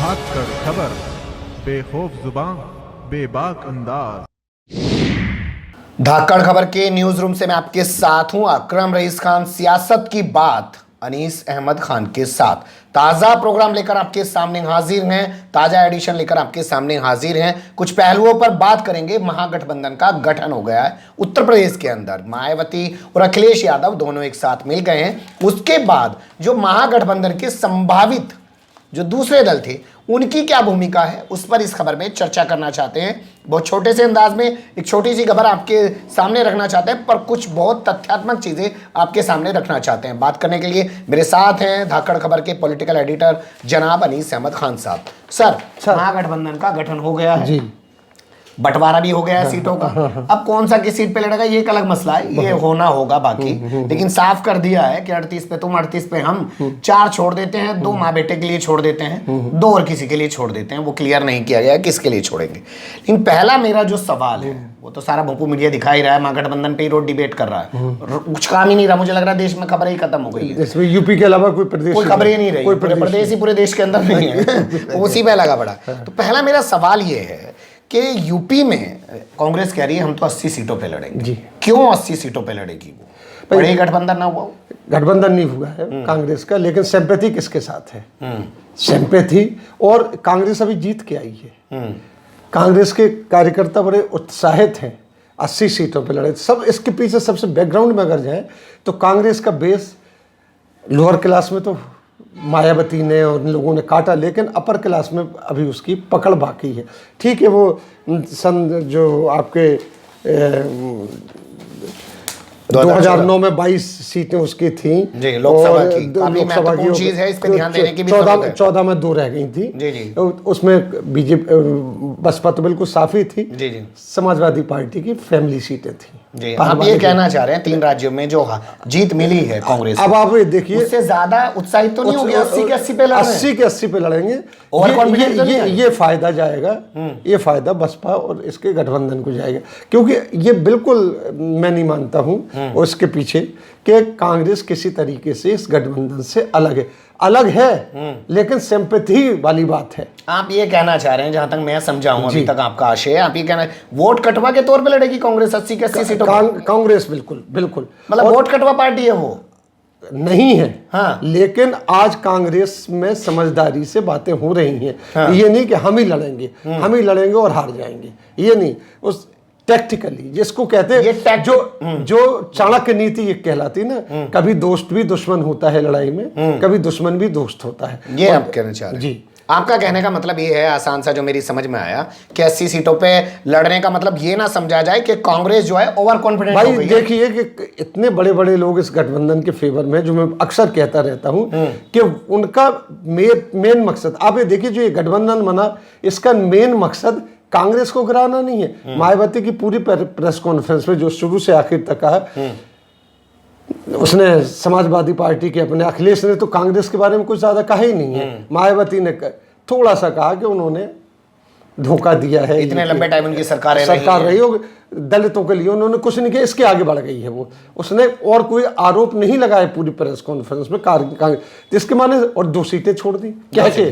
धाकड़ खबर, बेखौफ जुबान, बेबाक अंदाज। धाकड़ खबर के न्यूज रूम से मैं आपके साथ हूं अकरम रईस खान। सियासत की बात अनीस अहमद खान के साथ ताज़ा प्रोग्राम लेकर आपके सामने हाजिर हैं, ताज़ा एडिशन लेकर आपके सामने हाजिर हैं। कुछ पहलुओं पर बात करेंगे। महागठबंधन का गठन हो गया है उत्तर प्रदेश के अंदर, मायावती और अखिलेश यादव दोनों एक साथ मिल गए हैं। उसके बाद जो महागठबंधन के संभावित जो दूसरे दल थे उनकी क्या भूमिका है, उस पर इस खबर में चर्चा करना चाहते हैं। बहुत छोटे से अंदाज में एक छोटी सी खबर आपके सामने रखना चाहते हैं, पर कुछ बहुत तथ्यात्मक चीज़ें आपके सामने रखना चाहते हैं। बात करने के लिए मेरे साथ हैं धाकड़ खबर के पॉलिटिकल एडिटर जनाब अनीस अहमद खान साहब। सर, महागठबंधन का गठन हो गया है जी, बंटवारा भी हो गया है सीटों का। अब कौन सा किस सीट पे लड़ेगा ये एक अलग मसला है, ये होना होगा बाकी। लेकिन साफ कर दिया है कि 38 पे तुम, 38 पे हम, 4 छोड़ देते हैं, 2 माँ बेटे के लिए छोड़ देते हैं, 2 और किसी के लिए छोड़ देते हैं। वो क्लियर नहीं किया गया है किसके लिए छोड़ेंगे। लेकिन पहला मेरा जो सवाल है वो तो सारा भोंपू मीडिया दिखा ही रहा है, महागठबंधन पे ही रोड डिबेट कर रहा है, कुछ काम ही नहीं रहा। मुझे लग रहा है देश में खबर ही खत्म हो गई है, इसमें यूपी के अलावा कोई प्रदेश, कोई खबर ही नहीं रही, पूरे प्रदेश ही पूरे देश के अंदर नहीं है, उसी पे लगा पड़ा। तो पहला मेरा सवाल ये है कि यूपी में कांग्रेस कह रही है हम तो 80 सीटों पे लड़ेंगे जी। क्यों 80 सीटों पे लड़ेगी वो? बड़े गठबंधन ना हुआ, गठबंधन नहीं हुआ है कांग्रेस का, लेकिन सिंपैथी किसके साथ है? सिंपैथी, और कांग्रेस अभी जीत के आई है। कांग्रेस के कार्यकर्ता बड़े उत्साहित हैं, 80 सीटों पे लड़े। सब इसके पीछे सबसे बैकग्राउंड में अगर जाए तो कांग्रेस का बेस लोअर क्लास में तो मायावती ने और लोगों ने काटा, लेकिन अपर क्लास में अभी उसकी पकड़ बाकी है। ठीक है, वो सन जो आपके 2009 में 22 सीटें उसकी थी जी, लोकसभा की काफी महत्वपूर्ण चीज है, इस पे ध्यान देने की भी जरूरत है। 14 में 2 रह गई थी जी जी। उसमें बीजेपी बसपा तो बिल्कुल साफी थी जी जी। समाजवादी पार्टी की फैमिली सीटें थी जी। आप ये कहना चाह रहे हैं 3 राज्यों में जो जीत मिली है कांग्रेस, अब आप देखिए उससे ज्यादा उत्साहित तो नहीं हो गया? 80 के 80 पे लड़ेंगे, 80 के 80 पे लड़ेंगे। ये फायदा जाएगा, ये फायदा बसपा और इसके गठबंधन को जाएगा, क्योंकि ये बिल्कुल मैं नहीं मानता हूं उसके पीछे कि कांग्रेस किसी तरीके से इस गठबंधन से अलग है, लेकिन सिंपैथी वाली बात है। आप ये कहना चाह रहे हैं, जहां तक मैं समझा हूं अभी तक आपका आशय, आप ये कहना वोट कटवा के तौर पे लड़ेगी कांग्रेस 80 के 80 सीटों? कांग्रेस बिल्कुल मतलब वोट कटवा पार्टी है वो नहीं है। हाँ। लेकिन आज कांग्रेस में समझदारी से बातें हो रही हैं। हाँ। ये नहीं कि हम ही लड़ेंगे और हार जाएंगे, ये नहीं। उस टैक्टिकली जिसको कहते हैं, जो चाणक्य नीति ये कहलाती ना, कभी दोस्त भी दुश्मन होता है लड़ाई में, कभी दुश्मन भी दोस्त होता है। ये आप कहना चाह रहे हैं जी। आपका कहने का मतलब ये है, आसान सा जो मेरी समझ में आया, कि 80 सीटों पे लड़ने का मतलब ये ना समझा जाए कि कांग्रेस जो है ओवर कॉन्फिडेंट हो गई है। देखिए कि इतने बड़े लोग इस गठबंधन के फेवर में, जो मैं अक्सर कहता रहता हूं कि उनका मेन मकसद, आप ये देखिए जो ये गठबंधन बना, इसका मेन मकसद कांग्रेस को गिराना नहीं है। मायावती की पूरी प्रेस कॉन्फ्रेंस में जो शुरू से आखिर तक कहा, उसने समाजवादी पार्टी के अपने अखिलेश ने तो कांग्रेस के बारे में कुछ ज्यादा कहा ही नहीं है। मायावती ने थोड़ा सा कहा कि उन्होंने धोखा दिया है, इतने लंबे टाइम उनकी सरकार रही हो, दलितों के लिए उन्होंने कुछ नहीं किया, इसके आगे बढ़ गई है वो। उसने और कोई आरोप नहीं लगाया पूरी प्रेस कॉन्फ्रेंस में जिसके माने, और 2 सीटें छोड़ दी क्या के?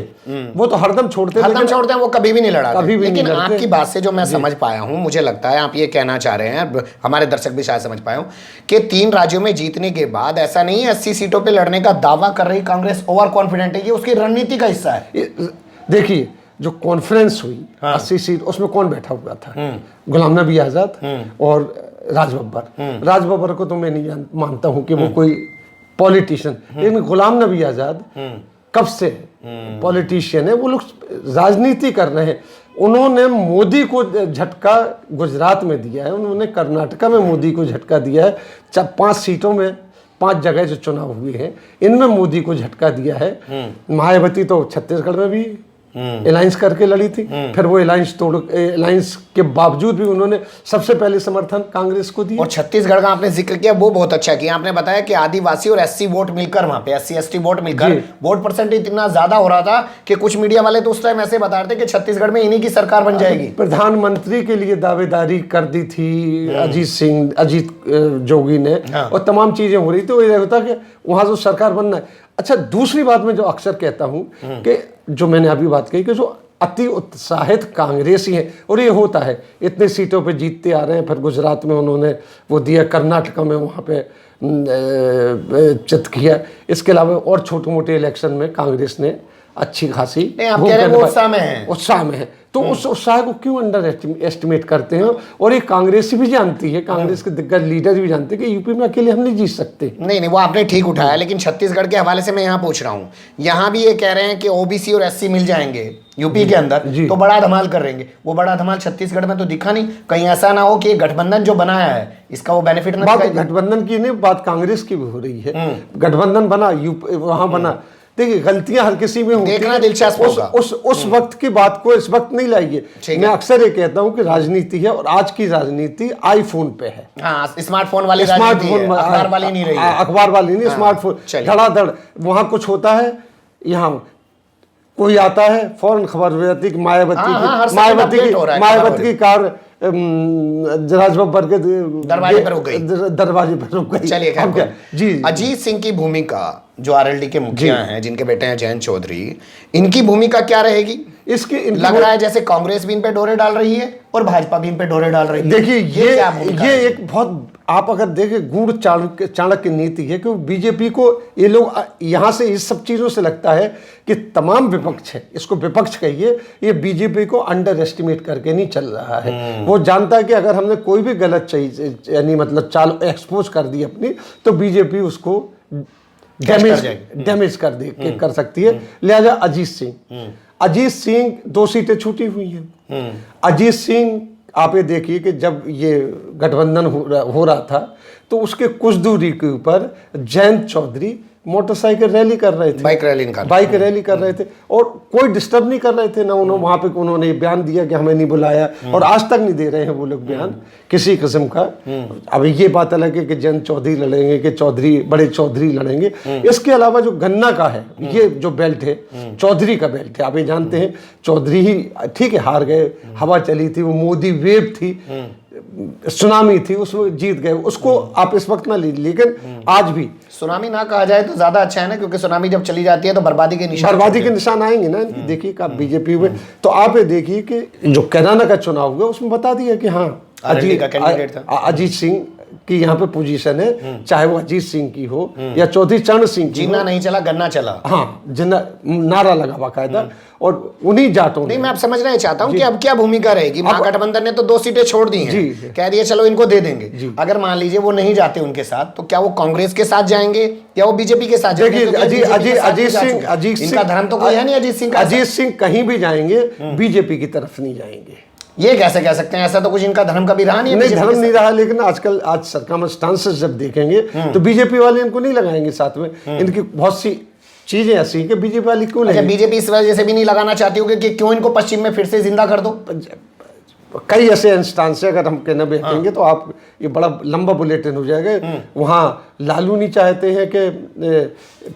वो तो हरदम छोड़ते हैं, वो कभी भी नहीं लड़ा, कभी भी। लेकिन आपकी बात से जो मैं समझ पाया हूं, मुझे लगता है आप ये कहना चाह रहे हैं, हमारे दर्शक भी शायद समझ पाए हो, कि 3 राज्यों में जीतने के बाद ऐसा नहीं है 80 सीटों पर लड़ने का दावा कर रही कांग्रेस ओवर कॉन्फिडेंट है, ये उसकी रणनीति का हिस्सा है। देखिए जो कॉन्फ्रेंस हुई 80 सीट, उसमें कौन बैठा हुआ था? गुलाम नबी आजाद और राज बब्बर को तो मैं नहीं मानता हूं कि वो कोई पॉलिटिशियन, लेकिन गुलाम नबी आजाद कब से पॉलिटिशियन है, वो लोग राजनीति कर रहे हैं। उन्होंने मोदी को झटका गुजरात में दिया है, उन्होंने कर्नाटका में मोदी को झटका दिया है, 5 सीटों में 5 जगह जो चुनाव हुए हैं इनमें मोदी को झटका दिया है। मायावती तो छत्तीसगढ़ में भी अलायंस करके लड़ी थी, फिर वो अलायंस के बावजूद भी उन्होंने सबसे पहले समर्थन कांग्रेस को दिया। और छत्तीसगढ़ का आपने जिक्र किया, वो बहुत अच्छा किया आपने, बताया कि आदिवासी और एससी वोट मिलकर, वहां पे एससी एसटी वोट मिलकर वोट परसेंट इतना ज्यादा हो रहा था कि कुछ मीडिया वाले तो उस टाइम ऐसे बता रहे थे कि छत्तीसगढ़ में इन्हीं की सरकार बन जाएगी। प्रधानमंत्री के लिए दावेदारी कर दी थी अजीत जोगी ने, और तमाम चीजें हो रही थी। वो ये होता कि वहां जो सरकार बनना है, अच्छा, दूसरी बात मैं जो अक्सर कहता हूं कि जो मैंने अभी बात कही कि जो अति उत्साहित कांग्रेसी हैं, और ये होता है, इतने सीटों पे जीतते आ रहे हैं, फिर गुजरात में उन्होंने वो दिया, कर्नाटका में वहाँ पे चित किया, इसके अलावा और छोटे मोटे इलेक्शन में कांग्रेस ने अच्छी खासी आप कह रहे हैं वो उत्साह में है, उत्साह में है, तो उस उत्साह को क्यों अंडर एस्टिमेट करते हैं? और ये कांग्रेस भी जानती है, कांग्रेस के दिग्गज लीडर भी जानते हैं कि यूपी में अकेले हम नहीं जीत सकते। नहीं, वो आपने ठीक उठाया, लेकिन छत्तीसगढ़ के हवाले से मैं यहाँ पूछ रहा हूँ, यहाँ भी ये कह रहे हैं कि ओबीसी और एससी मिल जाएंगे यूपी के अंदर तो बड़ा धमाल कर रहेंगे। वो बड़ा धमाल छत्तीसगढ़ में तो दिखा नहीं, कहीं ऐसा ना हो कि गठबंधन जो बनाया है इसका वो बेनिफिट ना बात गठबंधन की नहीं, बात कांग्रेस की भी हो रही है। गठबंधन बना, वहां बना, देखिए गलतियां हर किसी में होती हैं, देखना दिलचस्प होगा। उस वक्त की बात को इस वक्त नहीं लाइए। मैं अक्सर ये कहता हूँ कि राजनीति है, और आज की राजनीति आईफोन पे है। हाँ, स्मार्टफोन वाली राजनीति है, अखबार वाली नहीं रही है। अखबार वाली नहीं, स्मार्टफोन धड़ाधड़, वहां कुछ होता है, यहाँ कोई आता है फौरन खबर हो जाती है कि मायावती की कार राजबब्बर के दरवाजे पर रुक गई। चलिए, जी, अजीत सिंह की भूमिका जो आरएलडी के मुखिया हैं, जिनके बेटे हैं जयंत चौधरी, इनकी भूमिका क्या रहेगी? लग रहा है जैसे कांग्रेस भी इन पे डोरे डाल रही है और भाजपा भी इन पे डोरे डाल रही है। देखिए ये एक बहुत, आप अगर देखें, गूढ़ चाणक्य नीति है कि बीजेपी को ये लोग यहाँ से इस सब चीजों से लगता है कि तमाम विपक्ष है, इसको विपक्ष कहिए, ये बीजेपी को अंडर एस्टिमेट करके नहीं चल रहा है। वो जानता है कि अगर हमने कोई भी गलत चीज यानी मतलब चाल एक्सपोज कर दी अपनी, तो बीजेपी उसको डैमेज कर सकती है। लिहाजा अजीत सिंह 2 सीटें छूटी हुई हैं। अजीत सिंह, आप ये देखिए कि जब ये गठबंधन हो रहा था तो उसके कुछ दूरी के ऊपर जयंत चौधरी मोटरसाइकिल रैली कर रहे थे, बाइक रैली कर रहे थे, और कोई डिस्टर्ब नहीं कर रहे थे ना। वहां पे उन्होंने बयान दिया कि हमें नहीं बुलाया, और आज तक नहीं दे रहे हैं वो लोग बयान किसी किस्म का। अब ये बात अलग है कि जयंत चौधरी लड़ेंगे कि बड़े चौधरी लड़ेंगे। इसके अलावा जो गन्ना का है, ये जो बेल्ट है चौधरी का बेल्ट है, आप ये जानते हैं, चौधरी ही ठीक है हार गए, हवा चली थी, वो मोदी वेव थी, सुनामी थी, उसमें जीत गए, उसको आप इस वक्त ना लीजिए। लेकिन आज भी सुनामी ना कहा जाए तो ज्यादा अच्छा है ना, क्योंकि सुनामी जब चली जाती है तो बर्बादी के निशान आएंगे ना। देखिए आप बीजेपी में, तो आप ये देखिए कि जो कैराना का चुनाव हुआ उसमें बता दिया कि हाँ अजीत सिंह की यहाँ पे पोजीशन है, चाहे वो अजीत सिंह की हो या चौधरी चरण सिंह की। जीना नहीं चला, गन्ना चला। हाँ, नारा लगा बाकायदा, और उन्हीं जाटों नहीं, मैं आप समझना चाहता हूँ कि अब क्या भूमिका रहेगी। महागठबंधन ने तो 2 सीटें छोड़ दी हैं, कह दिया चलो इनको दे देंगे। अगर मान लीजिए वो नहीं जाते उनके साथ, तो क्या वो कांग्रेस के साथ जाएंगे या वो बीजेपी के साथ जाएंगे? अजीत सिंह का धर्म तो कोई है नहीं। अजीत सिंह कहीं भी जाएंगे, बीजेपी की तरफ नहीं जाएंगे। ये कैसे कह सकते हैं? ऐसा तो कुछ इनका धर्म कभी रहा नहीं। धर्म नहीं रहा, लेकिन आज सरकार स्टांसेस जब देखेंगे तो बीजेपी वाले इनको नहीं लगाएंगे साथ में। इनकी बहुत सी चीजें ऐसी हैं कि बीजेपी वाली क्यों नहीं। बीजेपी इस वजह से भी नहीं लगाना चाहती होगी कि क्यों इनको पश्चिम में फिर से जिंदा कर दो। कई ऐसे इंस्टांस है, अगर हम कहना बैठेंगे तो आप ये बड़ा लंबा बुलेटिन हो जाएगा। वहाँ लालू नहीं चाहते हैं कि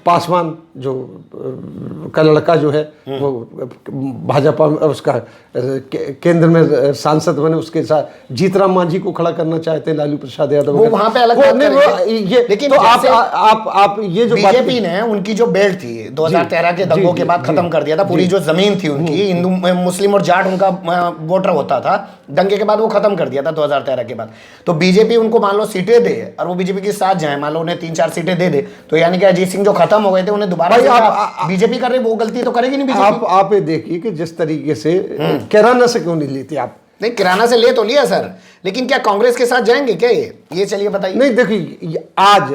पासवान जो का लड़का जो है वो भाजपा उसका केंद्र में सांसद बने, उसके साथ जीतराम मांझी को खड़ा करना चाहते हैं लालू प्रसाद यादव। वो वहां पे अलग लेकिन तो आप ये जो बीजेपी ने उनकी जो बेल्ट थी 2013 के दंगों के बाद खत्म कर दिया था। पूरी जो जमीन थी उनकी, हिंदू मुस्लिम और जाट उनका वोटर होता था, दंगे के बाद वो खत्म कर दिया था 2013 के बाद। तो बीजेपी उनको मान लो सीटें दे और वो बीजेपी के साथ जाए, मान लो उन्हें 3-4 सीटें दे दे, तो यानी कि अजीत सिंह जो खत्म हो गए थे उन्हें दोबारा बीजेपी कर रही, वो गलती तो करेगी नहीं बीजेपी। आप ये देखिए कि जिस तरीके से कैराना से क्यों नहीं लेती आप? नहीं, किराना से ले तो लिया सर, लेकिन क्या कांग्रेस के साथ जाएंगे क्या? ये चलिए बताइए। नहीं देखिए, आज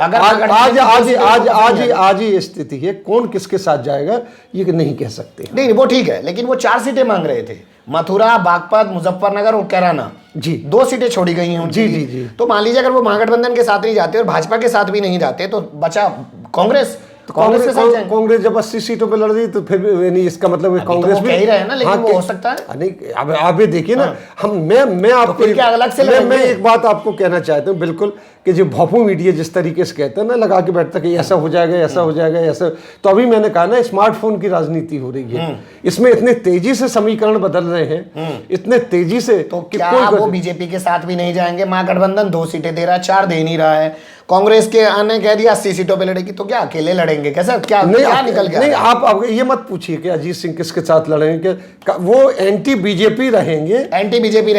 ही स्थिति है, कौन किसके साथ जाएगा ये नहीं कह सकते। नहीं, वो ठीक है, लेकिन वो 4 सीटें मांग रहे थे, मथुरा, बागपत, मुजफ्फरनगर और कैराना। जी, 2 सीटें छोड़ी गई हैं। जी। तो मान लीजिए अगर वो महागठबंधन के साथ नहीं जाते और भाजपा के साथ भी नहीं जाते, तो बचा कांग्रेस। तो कांग्रेस जब 80 सीटों पे लड़ रही तो फिर नहीं, इसका मतलब कांग्रेस भी कह ही रहे हैं ना, लेकिन वो हो सकता है नहीं। अब आप ये देखिए ना, मैं आपको अलग से मैं एक बात आपको कहना चाहता हूँ बिल्कुल कि जो भोपू मीडिया जिस तरीके से कहते हैं ना, लगा के बैठता कि ऐसा हो जाएगा, ऐसा हो जाएगा, ऐसा। तो अभी मैंने कहा ना, स्मार्टफोन की राजनीति हो रही है, इसमें इतने तेजी से समीकरण बदल रहे हैं, इतने तेजी से। तो क्या वो बीजेपी के साथ भी नहीं जाएंगे? महागठबंधन 2 सीटें दे रहा है, 4 दे नहीं रहा है। कांग्रेस के आने कह दिया 80 सीटों पे लड़ेगी, तो क्या अकेले लड़ेंगे? कैसा क्या निकल गया? नहीं, आप ये मत पूछिए कि अजीत सिंह किसके साथ लड़ेंगे, वो एंटी बीजेपी रहेंगे, एंटी बीजेपी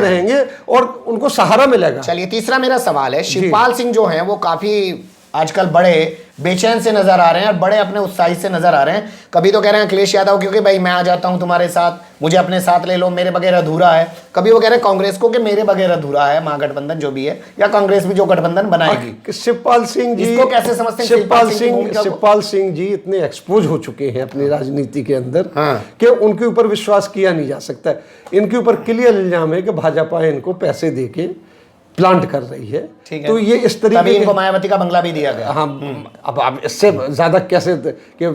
रहेंगे और उनको सहारा मिलेगा। चलिए, तीसरा मेरा सवाल है, शिवपाल सिंह जो हैं वो काफी आजकल बड़े बेचैन से नजर आ रहे हैं और बड़े अपने उत्साही से नजर आ रहे हैं। कभी तो कह रहे हैं अखिलेश यादव क्योंकि भाई मैं आ जाता हूं तुम्हारे साथ, मुझे अपने साथ ले लो, मेरे बगैर अधूरा है। कभी वो कह रहे हैं कांग्रेस को कि मेरे बगैर अधूरा है महागठबंधन जो भी है, या कांग्रेस भी जो गठबंधन बनाएगी। शिवपाल सिंह जी, इसको कैसे समझते हैं? शिवपाल सिंह जी इतने एक्सपोज हो चुके हैं अपनी राजनीति के अंदर कि उनके ऊपर विश्वास किया नहीं जा सकता। इनके ऊपर क्लियर इल्जाम है कि भाजपा इनको पैसे देके प्लांट कर रही है। तो ये इस तरीके, तभी इनको मायावती का बंगला भी दिया गया। हाँ, अब इससे ज्यादा कैसे कि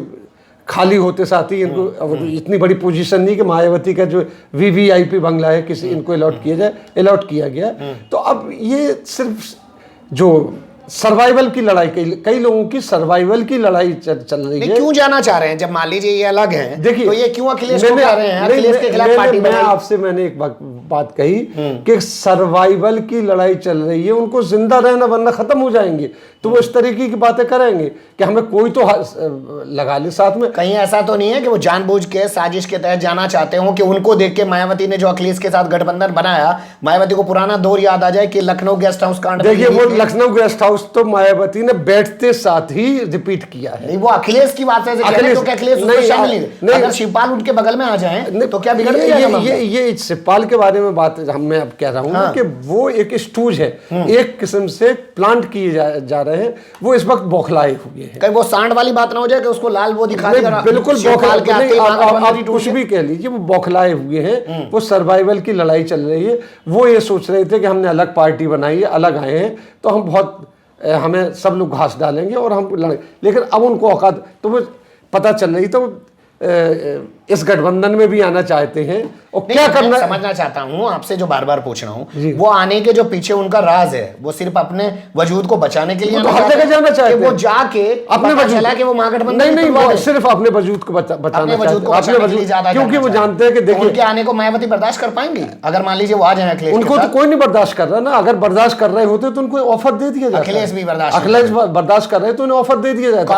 खाली होते साथ ही इनको इतनी बड़ी पोजीशन नहीं कि मायावती का जो वीवीआईपी बंगला है किसी इनको अलॉट किया गया। तो अब ये सिर्फ जो सर्वाइवल की लड़ाई, कई लोगों की सर्वाइवल की लड़ाई चल रही है। क्यों जाना चाह रहे हैं? जब मान लीजिए ये अलग हैं, देखिए, तो ये क्यों अखिलेश को कह रहे हैं? अखिलेश के खिलाफ पार्टी बनाई। मैंने एक बात कही कि सर्वाइवल की लड़ाई चल रही है, उनको जिंदा रहना वरना खत्म हो जाएंगे। तो वो इस तरीके की बातें करेंगे कि हमें कोई तो लगा ले साथ में। कहीं ऐसा तो नहीं है कि वो जानबूझ के साजिश के तहत जाना चाहते हो कि उनको देख के मायावती ने जो अखिलेश के साथ गठबंधन बनाया, मायावती को पुराना दौर याद आ जाए कि लखनऊ गेस्ट हाउस कांड। देखिए, वो लखनऊ गेस्ट हाउस तो मायावती ने बैठते साथ ही रिपीट किया है। नहीं, वो अखिलेश की बात है, अगर शिवपाल उनके बगल में आ जाएं तो क्या बिगड़ जाएगा? ये शिवपाल के बारे में बात मैं अब कह रहा हूँ कि वो एक स्टूज है, एक किस्म से प्लांट किए जा रहे हैं। वो इस वक्त बौखलाए हुए हैं। कहीं वो सांड वाली बात ना हो जाए कि उसको लाल वो दिखा देगा। बिल्कुल बौखलाए के आते आप कुछ भी कह लीजिए, वो बौखलाए हुए हैं। वो सर्वाइवल की लड़ाई चल रही है। वो ये सोच रहे थे कि हमने अलग पार्टी बनाई है, अलग आए हैं तो हम हमें सब लोग घास डालेंगे और हम लड़ेंगे। लेकिन अब उनको औकात तो वो पता चल रही, तो इस गठबंधन में भी आना चाहते हैं। और क्या करना समझना चाहता हूं आपसे, जो बार बार पूछ रहा हूं, वो आने के जो पीछे उनका राज है, वो सिर्फ अपने वजूद को बचाने के लिए हर जगह जाना चाहते हैं। वो जाके अपने वजूद के वो महागठबंधन नहीं, वो सिर्फ अपने वजूद को बचाना चाहते हैं, क्योंकि वो जानते हैं कि देखिए उनके आने को मायावती बर्दाश्त कर पाएंगे। अगर मान लीजिए वो आ जाए अखिलेश, उनको तो कोई नहीं बर्दाश्त कर रहा ना। अगर बर्दाश्त कर रहे होते तो उनको ऑफर दे दिया जाता। अखिलेश भी बर्दाश्त कर रहे तो उन्हें ऑफर दे दिया जाता।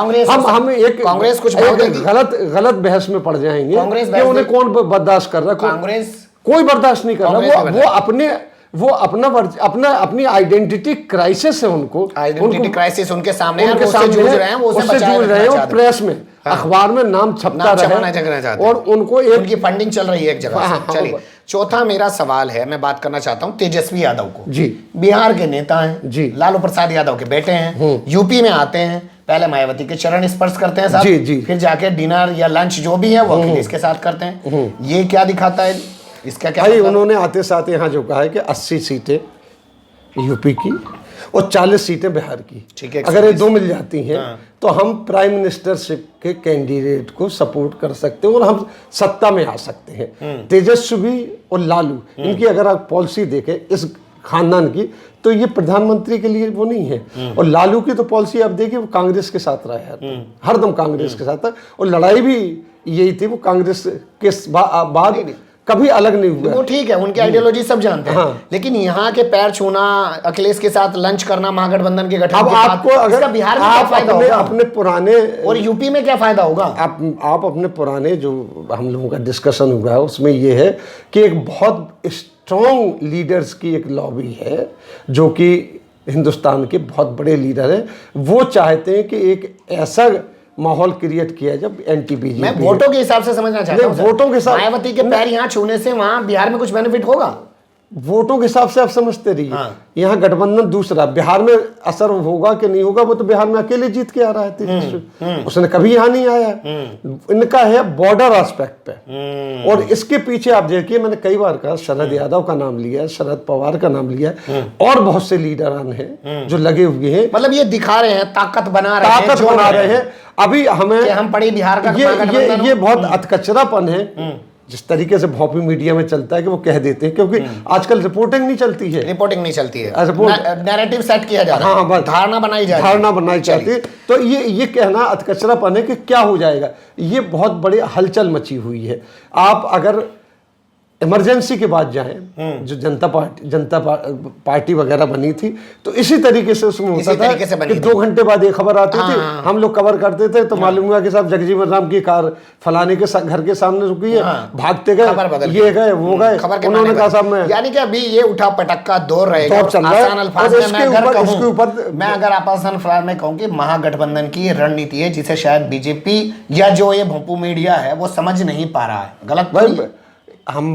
हम एक कांग्रेस कुछ गलत बहस में पड़ जाएंगे कि उन्हें कौन बर्दाश्त कर रहा है। कांग्रेस कोई बर्दाश्त नहीं कर रहा। वो अपनी आइडेंटिटी क्राइसिस है। आइडेंटिटी क्राइसिस उनके सामने है, उससे जूझ रहे हैं और प्रेस में, अखबार में नाम छपता रहे और उनको उनकी फंडिंग चल रही है एक जगह। चलिए, चौथा मेरा सवाल है, मैं बात करना चाहता हूं तेजस्वी यादव को। जी, बिहार के नेता हैं जी, लालू प्रसाद यादव के बेटे हैं, यूपी में आते हैं, पहले मायावती के चरण स्पर्श करते हैं साहब, जी, जी, फिर जाके डिनर या लंच जो भी है वो अखिलेश के साथ करते हैं। ये क्या दिखाता है? इसका क्या भाई, उन्होंने आते साथ यहाँ जो कहा है कि 80 सीटें यूपी की और 40 सीटें बिहार की, ठीक है, अगर ये 2 मिल जाती हैं तो हम प्राइम मिनिस्टरशिप के कैंडिडेट को सपोर्ट कर सकते हैं और हम सत्ता में आ सकते हैं। तेजस्वी और लालू, इनकी अगर आप पॉलिसी देखें इस खानदान की, तो ये प्रधानमंत्री के लिए वो नहीं है। और लालू की तो पॉलिसी आप देखिए, वो कांग्रेस के साथ रहा है, हरदम कांग्रेस के साथ था और लड़ाई भी यही थी। वो कांग्रेस के बाद कभी अलग नहीं हुआ। वो ठीक है, उनकी आइडियोलॉजी सब जानते हैं, लेकिन यहाँ के पैर छूना, अखिलेश के साथ लंच करना महागठबंधन के गठन के बाद, आपको अगर बिहार में क्या फायदा होगा? अपने पुराने और यूपी में क्या फायदा होगा? आप अपने पुराने जो हम लोगों का डिस्कशन हुआ है उसमें ये है कि एक बहुत स्ट्रॉन्ग लीडर्स की एक लॉबी है जो कि हिंदुस्तान के बहुत बड़े लीडर हैं। वो चाहते हैं कि एक ऐसा माहौल क्रिएट किया जब एंटी बीजेपी। मैं वोटों के हिसाब से समझना चाहता हूं। वोटों के साथ मायावती के पैर यहाँ छूने से वहां बिहार में कुछ बेनिफिट होगा? वोटों के हिसाब से आप समझते रहिए। यहाँ गठबंधन दूसरा, बिहार में असर होगा कि नहीं होगा, वो तो बिहार में अकेले जीत के आ रहा है। उसने कभी यहाँ नहीं आया। इनका है बॉर्डर एस्पेक्ट पे। और इसके पीछे आप देखिए, मैंने कई बार कहा, शरद यादव का नाम लिया है, शरद पवार का नाम लिया है, और बहुत से लीडरान हैं जो लगे हुए हैं। मतलब ये दिखा रहे हैं, ताकत बना रहे हैं। अभी हमें हम पड़े बिहार का ये बहुत अतकचरापन है जिस तरीके से भोपी मीडिया में चलता है कि वो कह देते हैं, क्योंकि आजकल रिपोर्टिंग नहीं चलती है, रिपोर्टिंग नहीं चलती है, रिपोर्ट नैरेटिव सेट किया जा रहा है, बस धारणा बनाई जा रही है, धारणा बनाई जाती है। तो ये कहना अधकचरापन है कि क्या हो जाएगा, ये बहुत बड़ी हलचल मची हुई है। आप अगर इमरजेंसी के बाद जाएं, जो जनता पार्टी वगैरह बनी थी, तो इसी तरीके से उसमें होता था कि 2 घंटे बाद एक खबर आती थी, हम लोग कवर करते थे, तो मालूम हुआ कि साहब जगजीवन राम की कार फलाने के घर के सामने रुकी है, भागते गए, ये गए वो गए, उन्होंने कहा साहब मैं, यानी कि अभी ये उठा पटक का दौर रहेगा। चल रहा है। उसके ऊपर मैं अगर आसान अल्फाज में कहूँ कि महागठबंधन की रणनीति है, जिसे शायद बीजेपी या जो ये भोंपू मीडिया है वो समझ नहीं पा रहा है। गलत भाई, हम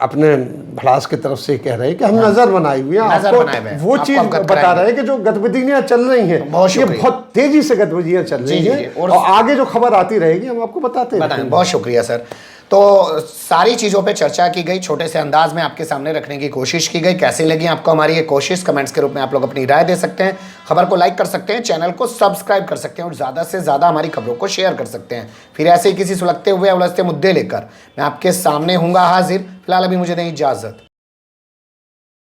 अपने भड़ास की तरफ से कह रहे हैं कि हम नजर बनाए हुए हैं, आपको वो चीज बता रहे हैं कि जो गतिविधियां चल रही हैं ये बहुत तेजी से गतिविधियां चल रही हैं, और आगे जो खबर आती रहेगी हम आपको बताते रहेंगे। बहुत शुक्रिया सर। तो सारी चीज़ों पे चर्चा की गई, छोटे से अंदाज में आपके सामने रखने की कोशिश की गई। कैसी लगी आपको हमारी ये कोशिश, कमेंट्स के रूप में आप लोग अपनी राय दे सकते हैं, खबर को लाइक कर सकते हैं, चैनल को सब्सक्राइब कर सकते हैं और ज़्यादा से ज़्यादा हमारी खबरों को शेयर कर सकते हैं। फिर ऐसे ही किसी सुलगते हुए उलझते मुद्दे लेकर मैं आपके सामने हूँगा हाजिर। फिलहाल अभी मुझे दें इजाज़त।